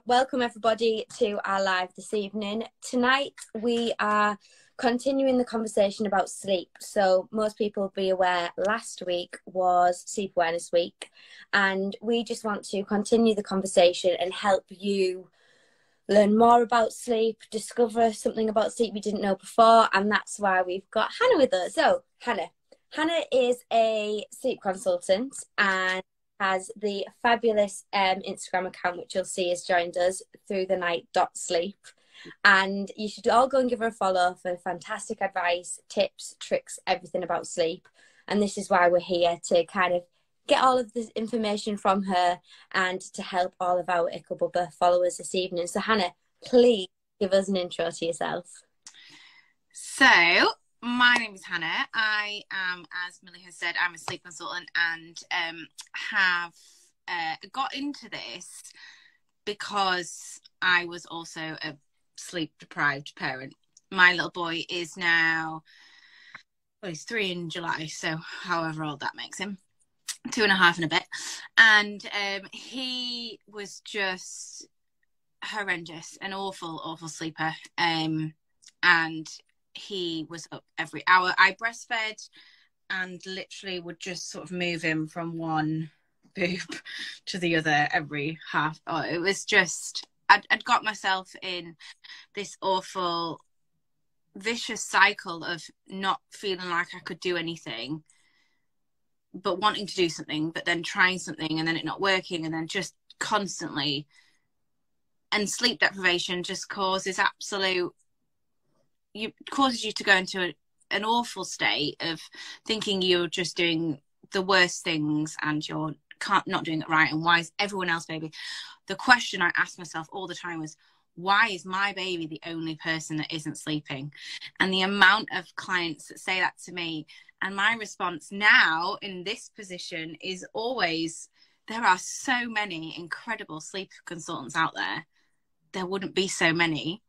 Welcome everybody to our live this evening. Tonight we are continuing the conversation about sleep. So most people will be aware last week was Sleep Awareness Week, and we just want to continue the conversation and help you learn more about sleep, discover something about sleep you didn't know before, and that's why we've got Hannah with us. So Hannah is a sleep consultant and has the fabulous Instagram account, which you'll see has joined us, throughthenight.sleep. And you should all go and give her a follow for fantastic advice, tips, tricks, everything about sleep. And this is why we're here, to kind of get all of this information from her and to help all of our Ickle Bubba followers this evening. So Hannah, please give us an intro to yourself. So my name is Hannah. I am, as Millie has said, I'm a sleep consultant and have got into this because I was also a sleep deprived parent. My little boy is now, well, he's 3 in July, so however old that makes him, 2.5 and a bit. And he was just horrendous, an awful sleeper. And he was up every hour. I breastfed and literally would just sort of move him from one boob to the other every half. Oh, it was just, I'd got myself in this awful, vicious cycle of not feeling like I could do anything, but wanting to do something, but then trying something and then it not working, and then just constantly. And sleep deprivation just causes causes you to go into an awful state of thinking you're just doing the worst things and you're not doing it right. And why is everyone else baby? The question I asked myself all the time was, why is my baby the only person that isn't sleeping? And the amount of clients that say that to me, and my response now in this position is always, there are so many incredible sleep consultants out there. There wouldn't be so many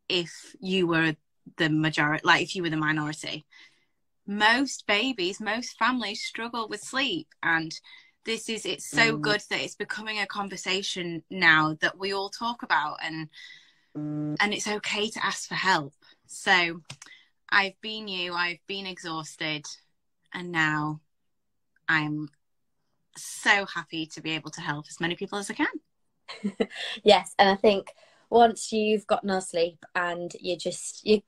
if you were the majority, like if you were the minority. Most babies, most families struggle with sleep, and it's so good that it's becoming a conversation now that we all talk about, and it's okay to ask for help. So I've been exhausted, and now I'm so happy to be able to help as many people as I can. Yes, and I think once you've got no sleep and you're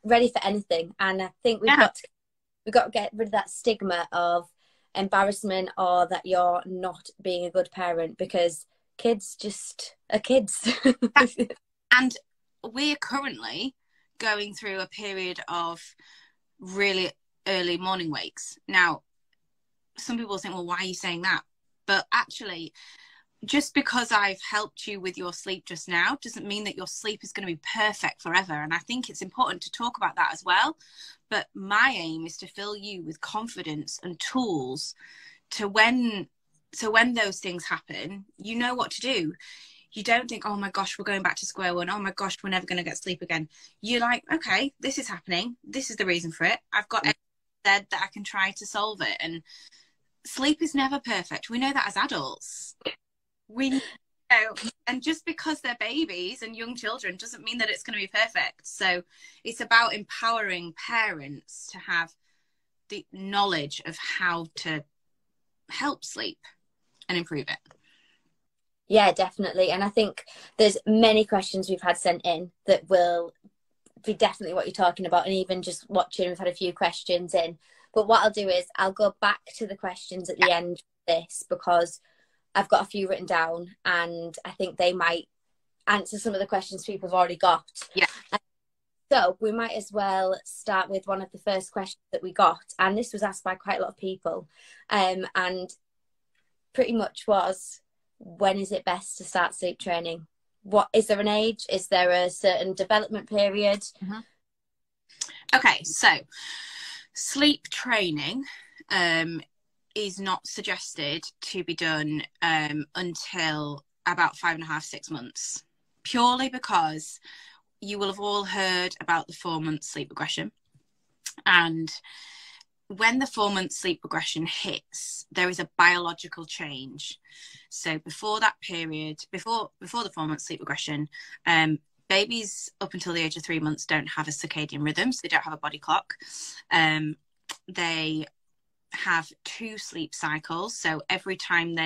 ready for anything, and I think we've got to get rid of that stigma of embarrassment or that you're not being a good parent, because kids just are kids. And we're currently going through a period of really early morning wakes. Now, some people think, well, why are you saying that? But actually, just because I've helped you with your sleep just now doesn't mean that your sleep is going to be perfect forever. And I think it's important to talk about that as well. But my aim is to fill you with confidence and tools to when those things happen, you know what to do. You don't think, oh my gosh, we're going back to square one. Oh my gosh, we're never going to get sleep again. You're like, okay, this is happening. This is the reason for it. I've got everything said that I can try to solve it. And sleep is never perfect. We know that as adults. We know, and just because they're babies and young children doesn't mean that it's going to be perfect. So it's about empowering parents to have the knowledge of how to help sleep and improve it. Yeah, definitely. And I think there's many questions we've had sent in that will be definitely what you're talking about. And even just watching, we've had a few questions in. But what I'll do is I'll go back to the questions at the end of this, because I've got a few written down and I think they might answer some of the questions people have already got. Yeah. So we might as well start with one of the first questions that we got. And this was asked by quite a lot of people. And pretty much was, when is it best to start sleep training? What is there an age? Is there a certain development period? Mm-hmm. Okay, so sleep training is not suggested to be done until about 5.5, 6 months, purely because you will have all heard about the 4-month sleep regression. And when the 4-month sleep regression hits, there is a biological change. So before that period, before the 4-month sleep regression, babies up until the age of 3 months don't have a circadian rhythm, so they don't have a body clock. They have 2 sleep cycles. So every time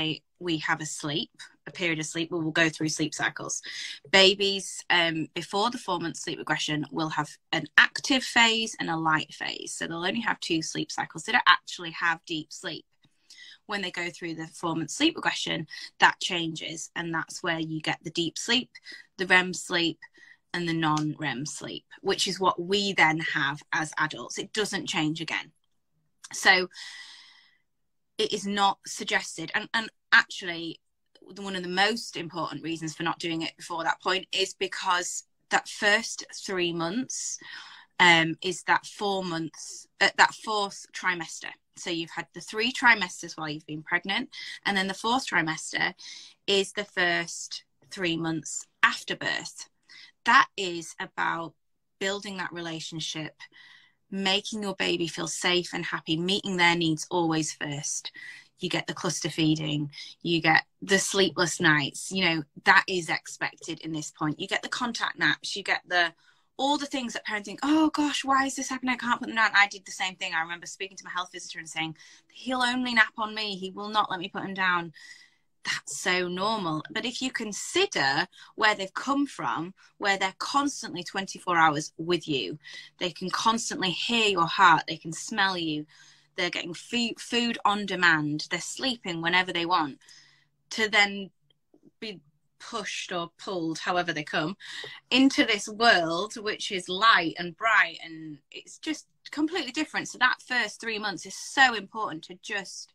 we have a period of sleep, we will go through sleep cycles. Babies before the 4-month sleep regression will have an active phase and a light phase. So they'll only have 2 sleep cycles. They don't actually have deep sleep. When they go through the 4-month sleep regression, that changes, and that's where you get the deep sleep, the REM sleep, and the non-REM sleep, which is what we then have as adults. It doesn't change again. So it is not suggested, and actually one of the most important reasons for not doing it before that point is because that first 3 months is that 4 months, that 4th trimester. So you've had the 3 trimesters while you've been pregnant, and then the 4th trimester is the first 3 months after birth. That is about building that relationship, making your baby feel safe and happy, meeting their needs always first. You get the cluster feeding, you get the sleepless nights, you know, that is expected in this point. You get the contact naps, you get all the things that parents think, oh gosh, why is this happening? I can't put them down. I did the same thing. I remember speaking to my health visitor and saying, he'll only nap on me. He will not let me put him down. That's so normal. But if you consider where they've come from, where they're constantly 24 hours with you, they can constantly hear your heart, they can smell you, they're getting food on demand, they're sleeping whenever they want, to then be pushed or pulled, however they come, into this world which is light and bright, and it's just completely different. So that first 3 months is so important to just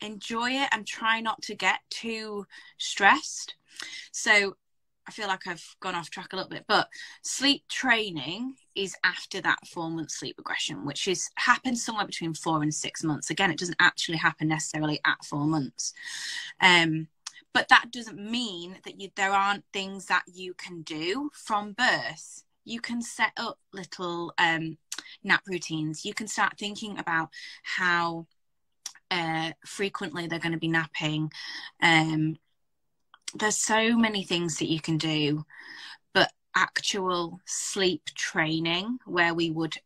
enjoy it and try not to get too stressed. So I feel like I've gone off track a little bit, but sleep training is after that 4-month sleep regression, which happens somewhere between 4 and 6 months. Again, it doesn't actually happen necessarily at 4 months. But that doesn't mean that there aren't things that you can do from birth. You can set up little nap routines. You can start thinking about how frequently they're going to be napping. There's so many things that you can do, but actual sleep training, where we would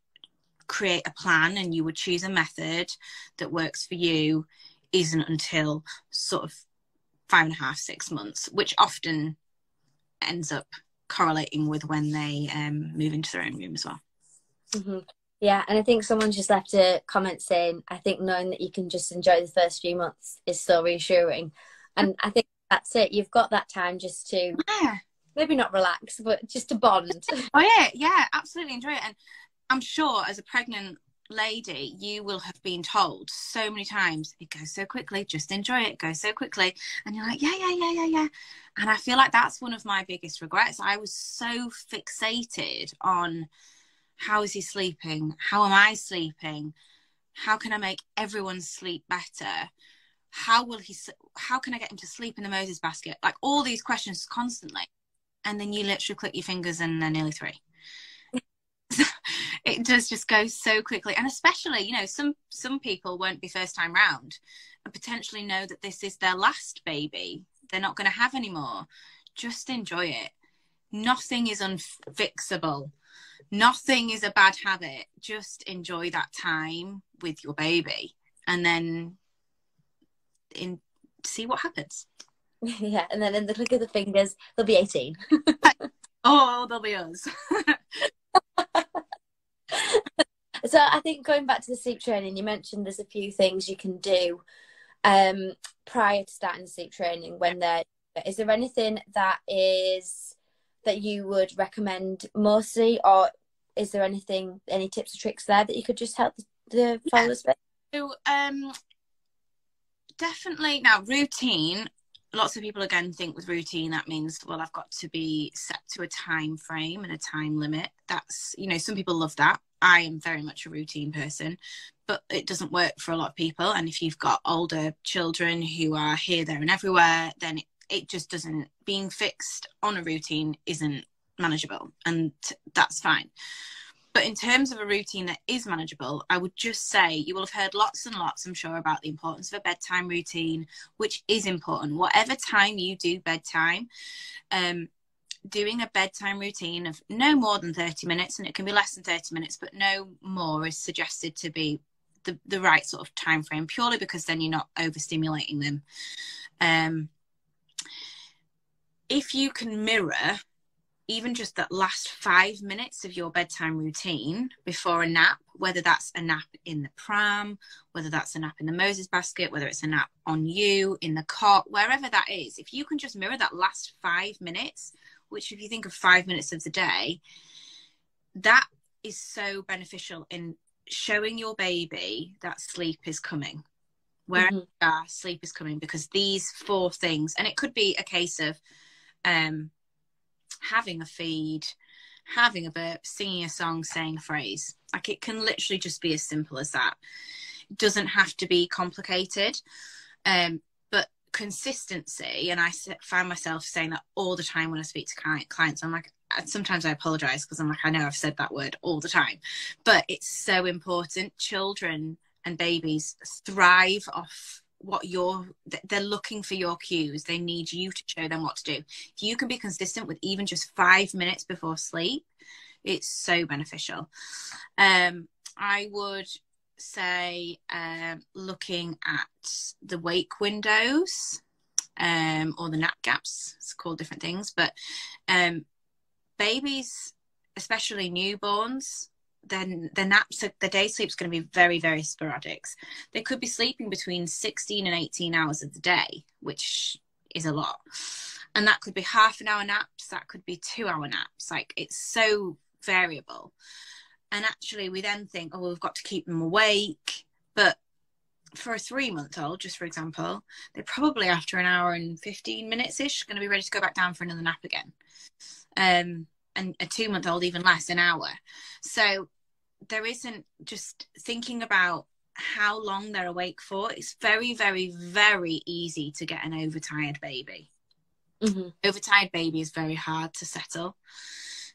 create a plan and you would choose a method that works for you, isn't until sort of 5.5, 6 months, which often ends up correlating with when they move into their own room as well. Mm-hmm. Yeah, and I think someone just left a comment saying, I think knowing that you can just enjoy the first few months is so reassuring. And I think that's it. You've got that time just to maybe not relax, but just to bond. Oh yeah, absolutely enjoy it. And I'm sure as a pregnant lady, you will have been told so many times, it goes so quickly, just enjoy it, goes so quickly. And you're like, yeah. And I feel like that's one of my biggest regrets. I was so fixated on, how is he sleeping? How am I sleeping? How can I make everyone sleep better? How can I get him to sleep in the Moses basket? Like all these questions constantly. And then you literally click your fingers and they're nearly 3. It does just go so quickly. And especially, you know, some people won't be first time round and potentially know that this is their last baby. They're not going to have any more. Just enjoy it. Nothing is unfixable. Nothing is a bad habit. Just enjoy that time with your baby and then see what happens. Yeah, and then in the click of the fingers, they'll be 18. Oh, they'll be us. So I think going back to the sleep training, you mentioned there's a few things you can do prior to starting the sleep training is there anything that you would recommend mostly, or is there any tips or tricks there that you could just help the followers with? So definitely, now routine, lots of people again think with routine that means, well, I've got to be set to a time frame and a time limit. That's, you know, some people love that. I am very much a routine person, but it doesn't work for a lot of people. And if you've got older children who are here, there and everywhere, then it just doesn't, being fixed on a routine isn't manageable, and that's fine. But in terms of a routine that is manageable, I would just say you will have heard lots and lots, I'm sure, about the importance of a bedtime routine, which is important. Whatever time you do bedtime, doing a bedtime routine of no more than 30 minutes, and it can be less than 30 minutes, but no more, is suggested to be the right sort of time frame, purely because then you're not overstimulating them. If you can mirror even just that last 5 minutes of your bedtime routine before a nap, whether that's a nap in the pram, whether that's a nap in the Moses basket, whether it's a nap on you, in the cot, wherever that is, if you can just mirror that last 5 minutes, which if you think of 5 minutes of the day, that is so beneficial in showing your baby that sleep is coming. Wherever you are, sleep is coming, because these 4 things, and it could be a case of having a feed, having a burp, singing a song, saying a phrase. Like, it can literally just be as simple as that. It doesn't have to be complicated. But consistency, and I find myself saying that all the time when I speak to clients. I'm like, sometimes I apologize because I'm like, I know I've said that word all the time, but it's so important. Children and babies thrive off what they're looking for, your cues. They need you to show them what to do. If you can be consistent with even just 5 minutes before sleep, it's so beneficial. I would say looking at the wake windows, or the nap gaps. It's called different things, but babies, especially newborns, then the naps, the day sleep's going to be very, very sporadic. They could be sleeping between 16 and 18 hours of the day, which is a lot. And that could be half an hour naps, that could be 2-hour naps. Like, it's so variable. And actually we then think, oh, we've got to keep them awake. But for a 3-month-old, just for example, they're probably after an hour and 15 minutes-ish going to be ready to go back down for another nap again. And a 2-month-old, even less, an hour. So there isn't, just thinking about how long they're awake for. It's very, very, very easy to get an overtired baby. Overtired baby is very hard to settle.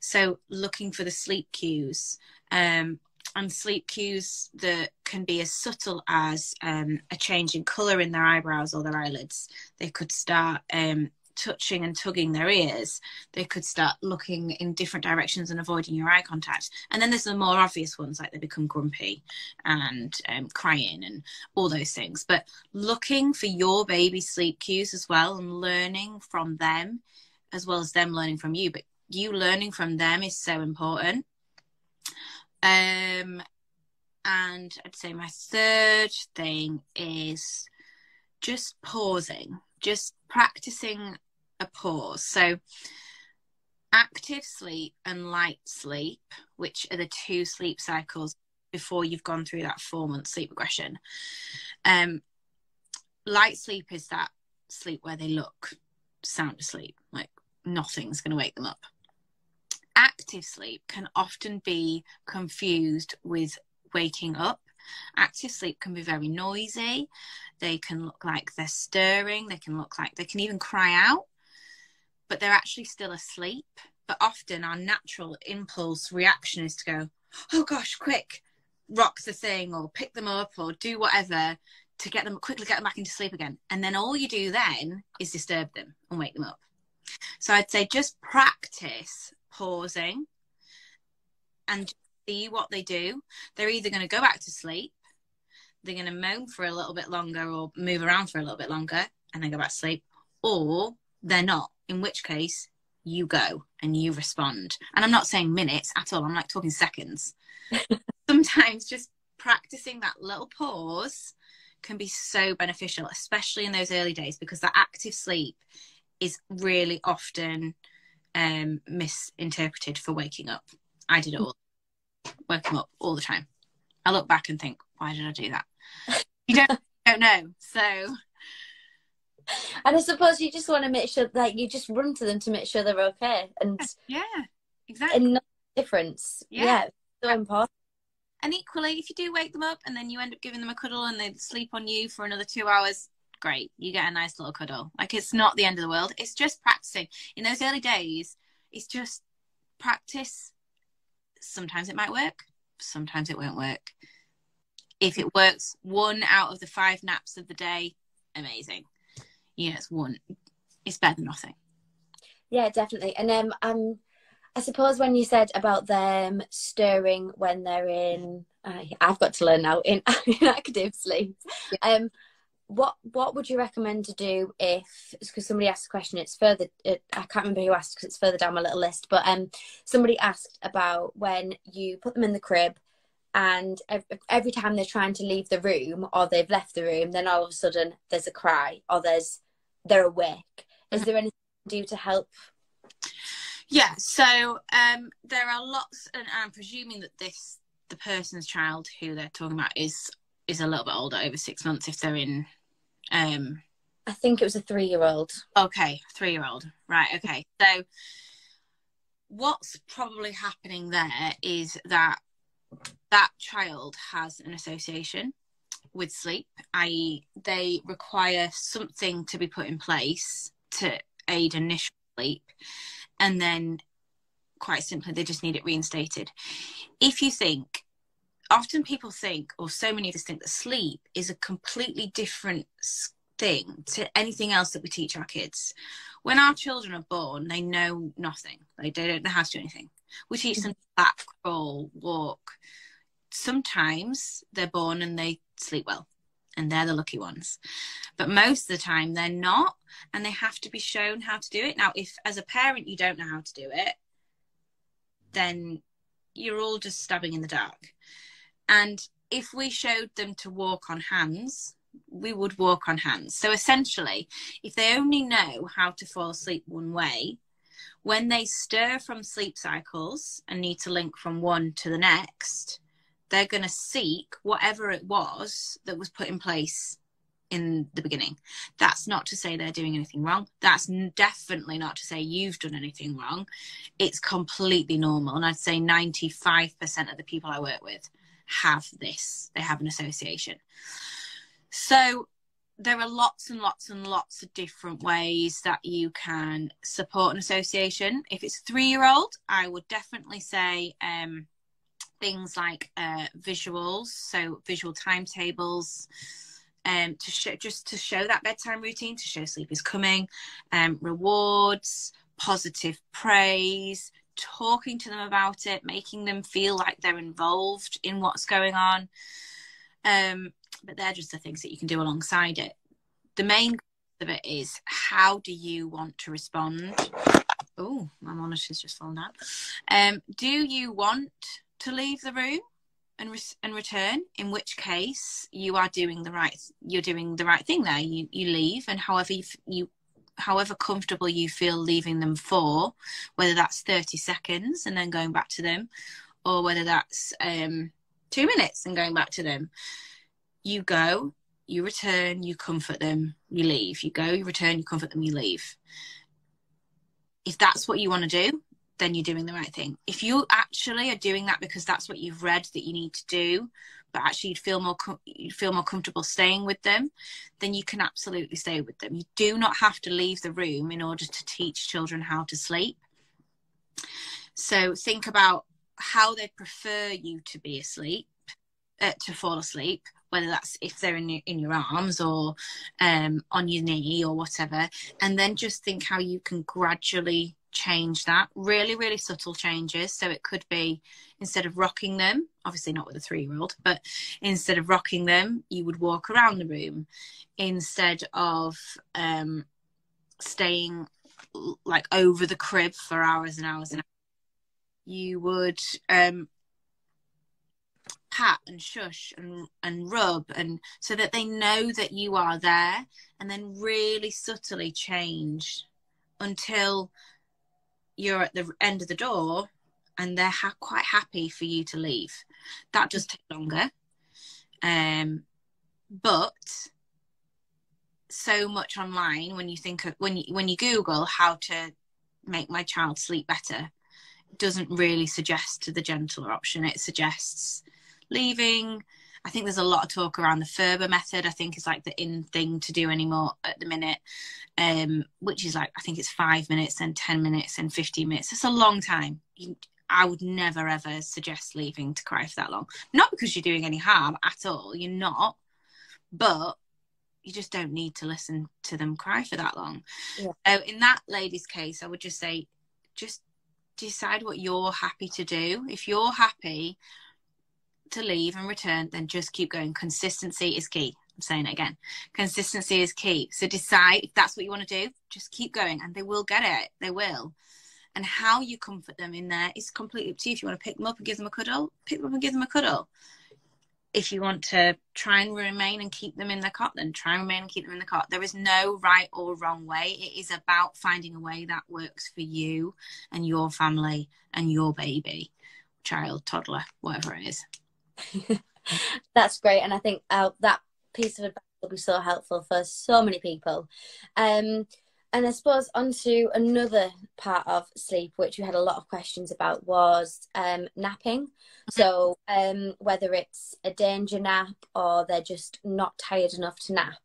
So looking for the sleep cues, and sleep cues that can be as subtle as a change in colour in their eyebrows or their eyelids. They could start touching and tugging their ears. They could start looking in different directions and avoiding your eye contact. And then there's the more obvious ones, like they become grumpy and crying and all those things. But looking for your baby's sleep cues as well, and learning from them as well as them learning from you. But you learning from them is so important. And I'd say my third thing is just pausing, just practicing a pause. So active sleep and light sleep, which are the 2 sleep cycles before you've gone through that 4-month sleep regression. Light sleep is that sleep where they look sound asleep, like nothing's going to wake them up. Active sleep can often be confused with waking up. Active sleep can be very noisy. They can look like they're stirring. They can look like they can even cry out, but they're actually still asleep. But often our natural impulse reaction is to go, oh gosh, quick, rock the thing or pick them up or do whatever to quickly get them back into sleep again. And then all you do then is disturb them and wake them up. So I'd say just practice pausing and see what they do. They're either going to go back to sleep, they're going to moan for a little bit longer or move around for a little bit longer and then go back to sleep, or they're not, in which case you go and you respond. And I'm not saying minutes at all, I'm like talking seconds. Sometimes just practicing that little pause can be so beneficial, especially in those early days, because that active sleep is really often misinterpreted for waking up. I did it all, woke them up all the time. I look back and think, why did I do that? You don't know. So, and I suppose you just want to make sure that you just run to them to make sure they're okay, and yeah, exactly, and no difference. Yeah, so important. And equally, if you do wake them up and then you end up giving them a cuddle and they sleep on you for another 2 hours, great, you get a nice little cuddle. Like, it's not the end of the world. It's just practicing. In those early days, it's just practice sometimes it might work, sometimes it won't work. If it works 1 out of the 5 naps of the day, amazing. You know, it's better than nothing. Yeah, definitely. And I suppose when you said about them stirring when they're in, I've got to learn now, in active sleep. Yeah. What would you recommend to do if, because somebody asked a question, it's further, I can't remember who asked because it's further down my little list, but somebody asked about when you put them in the crib and every time they're trying to leave the room or they've left the room, then all of a sudden there's a cry or they're awake. Is there anything you can do to help? Yeah, so there are lots, and I'm presuming that the person's child who they're talking about is a little bit older, over 6 months, if they're in... I think it was a 3-year-old. Okay, 3-year-old. Right, okay. So what's probably happening there is that child has an association with sleep, i.e. they require something to be put in place to aid initial sleep, and then quite simply they just need it reinstated. If you think, often people think, or so many of us think, that sleep is a completely different thing to anything else that we teach our kids. When our children are born, they know nothing. They don't know how to do anything. We teach them to back, crawl, walk. Sometimes they're born and they sleep well, and they're the lucky ones. But most of the time they're not, and they have to be shown how to do it. Now, if as a parent you don't know how to do it, then you're all just stabbing in the dark. And if we showed them to walk on hands, we would walk on hands. So essentially, if they only know how to fall asleep one way, when they stir from sleep cycles and need to link from one to the next, they're going to seek whatever it was that was put in place in the beginning. That's not to say they're doing anything wrong. That's definitely not to say you've done anything wrong. It's completely normal. And I'd say 95% of the people I work with have this. They have an association. So there are lots and lots and lots of different ways that you can support an association. If it's a 3-year-old, I would definitely say things like visuals, so visual timetables, to show that bedtime routine, to show sleep is coming, rewards, positive praise, talking to them about it, making them feel like they're involved in what's going on. But they're just the things that you can do alongside it. The main of it is, how do you want to respond? Oh, my monitor's just fallen down. Do you want to leave the room and return? In which case you're doing the right thing there. You leave, and however comfortable you feel leaving them for, whether that's 30 seconds and then going back to them, or whether that's 2 minutes and going back to them. You go, you return, you comfort them, you leave. You go, you return, you comfort them, you leave. If that's what you want to do, then you're doing the right thing. If you actually are doing that because that's what you've read that you need to do, but actually you'd feel more comfortable staying with them, then you can absolutely stay with them. You do not have to leave the room in order to teach children how to sleep. So think about how they prefer you to be asleep, to fall asleep, whether that's if they're in your arms or on your knee or whatever, and then just think how you can gradually change that. Really, really subtle changes. So it could be, instead of rocking them, obviously not with a 3-year-old, but instead of rocking them, you would walk around the room. Instead of staying like over the crib for hours and hours and hours, you would pat and shush and rub, and so that they know that you are there, and then really subtly change until you're at the end of the door and they're quite happy for you to leave. That does take longer, but so much online, when you Google how to make my child sleep better, doesn't really suggest the gentler option. It suggests leaving. I think there's a lot of talk around the Ferber method. I think it's like the in thing to do anymore at the minute, which is like, I think it's 5 minutes and 10 minutes and 15 minutes. It's a long time. I would never ever suggest leaving to cry for that long. Not because you're doing any harm at all, you're not, but you just don't need to listen to them cry for that long. Yeah. So in that lady's case, I would just say, just decide what you're happy to do. If you're happy to leave and return, then just keep going. Consistency is key. I'm saying it again. Consistency is key. So decide if that's what you want to do, just keep going, and they will get it. They will. And how you comfort them in there is completely up to you. If you want to pick them up and give them a cuddle, pick them up and give them a cuddle. If you want to try and remain and keep them in the cot, then try and remain and keep them in the cot. There is no right or wrong way. It is about finding a way that works for you and your family and your baby, child, toddler, whatever it is. That's great. And I think that piece of advice will be so helpful for so many people. And I suppose onto another part of sleep, which we had a lot of questions about, was napping. So whether it's a danger nap or they're just not tired enough to nap,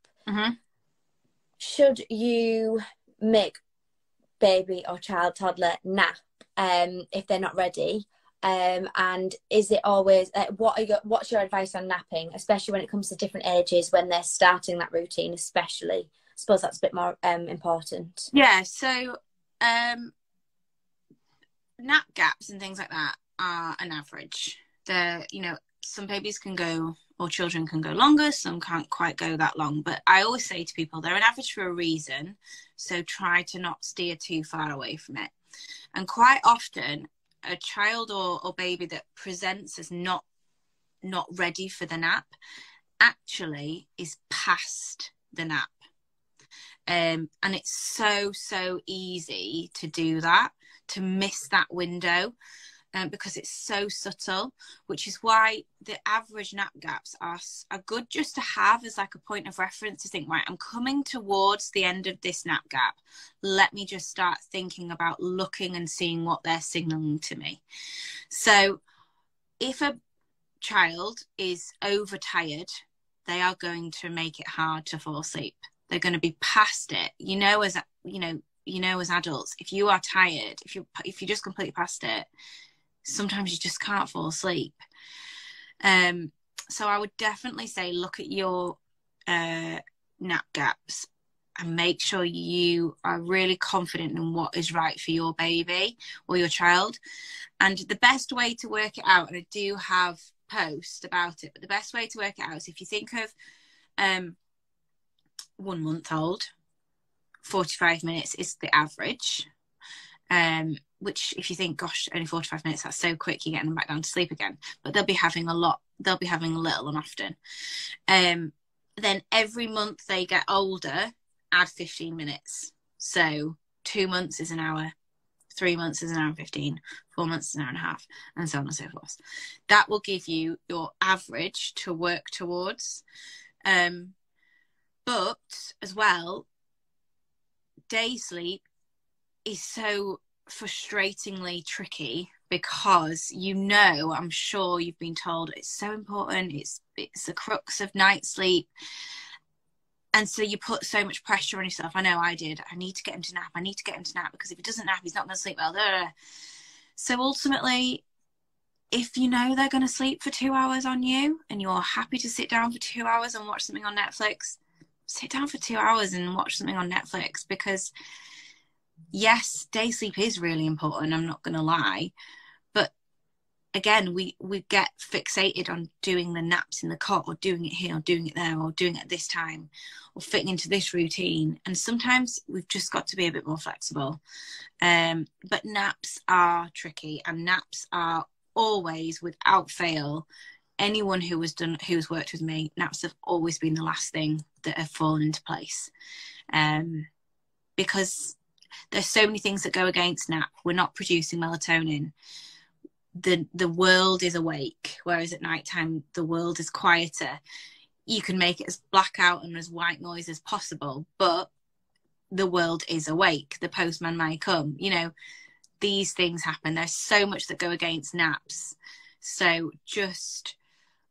should you make baby or child, toddler nap if they're not ready? And is it always, what's your advice on napping, especially when it comes to different ages, when they're starting that routine, especially? I suppose that's a bit more important. Yeah, so nap gaps and things like that are an average. They're, some babies can go, or children can go longer, some can't quite go that long. But I always say to people, they're an average for a reason, so try to not steer too far away from it. And quite often, a child or baby that presents as not ready for the nap actually is past the nap. And it's so easy to do that, to miss that window, because it's so subtle, which is why the average nap gaps are good just to have as like a point of reference, to think, right, I'm coming towards the end of this nap gap. Let me just start thinking about looking and seeing what they're signaling to me. So if a child is overtired, they are going to make it hard to fall asleep. They're going to be past it. As adults, if you are tired, if you just completely past it, sometimes you just can't fall asleep. So I would definitely say, look at your nap gaps and make sure you are really confident in what is right for your baby or your child. And the best way to work it out, and I do have posts about it, but the best way to work it out is if you think of 1 month old, 45 minutes is the average, which if you think, gosh, only 45 minutes, that's so quick, you're getting them back down to sleep again. But they'll be having a little and often. Then every month they get older, add 15 minutes. So 2 months is an hour, 3 months is an hour and 15, 4 months is an hour and a half, and so on and so forth. That will give you your average to work towards. But as well, day sleep is so frustratingly tricky because I'm sure you've been told it's so important, it's the crux of night sleep, and so you put so much pressure on yourself. I know I did. I need to get him to nap, because if he doesn't nap, he's not going to sleep well. So ultimately, if you know they're going to sleep for 2 hours on you and you're happy to sit down for 2 hours and watch something on Netflix, sit down for 2 hours and watch something on Netflix. Because yes, day sleep is really important, I'm not going to lie. But again, we get fixated on doing the naps in the cot, or doing it here, or doing it there, or doing it at this time, or fitting into this routine. And sometimes we've just got to be a bit more flexible. But naps are tricky, and naps are always, without fail, anyone who's worked with me, naps have always been the last thing that have fallen into place, because there's so many things that go against nap. We're not producing melatonin. The world is awake, whereas at nighttime the world is quieter. You can make it as blackout and as white noise as possible, but the world is awake. The postman might come. These things happen. There's so much that go against naps. So just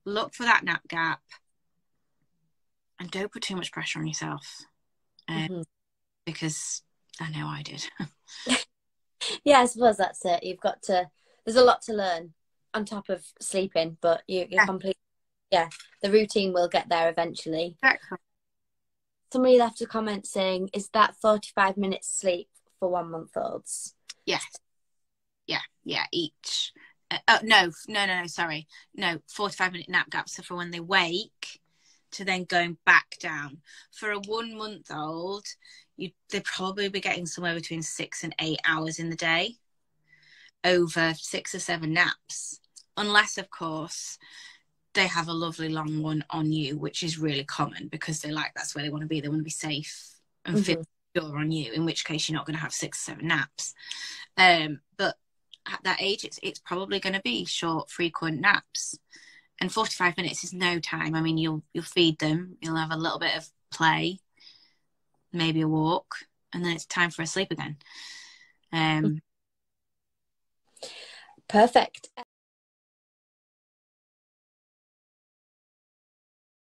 look for that nap gap and don't put too much pressure on yourself, because I know I did. Yeah, I suppose that's it. You've got to, there's a lot to learn on top of sleeping, but you're completely, the routine will get there eventually. Exactly. Somebody left a comment saying, is that 45 minutes sleep for 1 month olds? Yes. Yeah, each. No, sorry. No, 45-minute nap gaps. So for when they wake to then going back down. For a 1 month old, they'd probably be getting somewhere between 6 and 8 hours in the day over 6 or 7 naps. Unless, of course, they have a lovely long one on you, which is really common because that's where they want to be. They want to be safe and feel secure on you, in which case you're not going to have 6 or 7 naps. But at that age, it's probably going to be short, frequent naps. And 45 minutes is no time. I mean, you'll feed them, you'll have a little bit of play, maybe a walk, and then it's time for a sleep again. Perfect.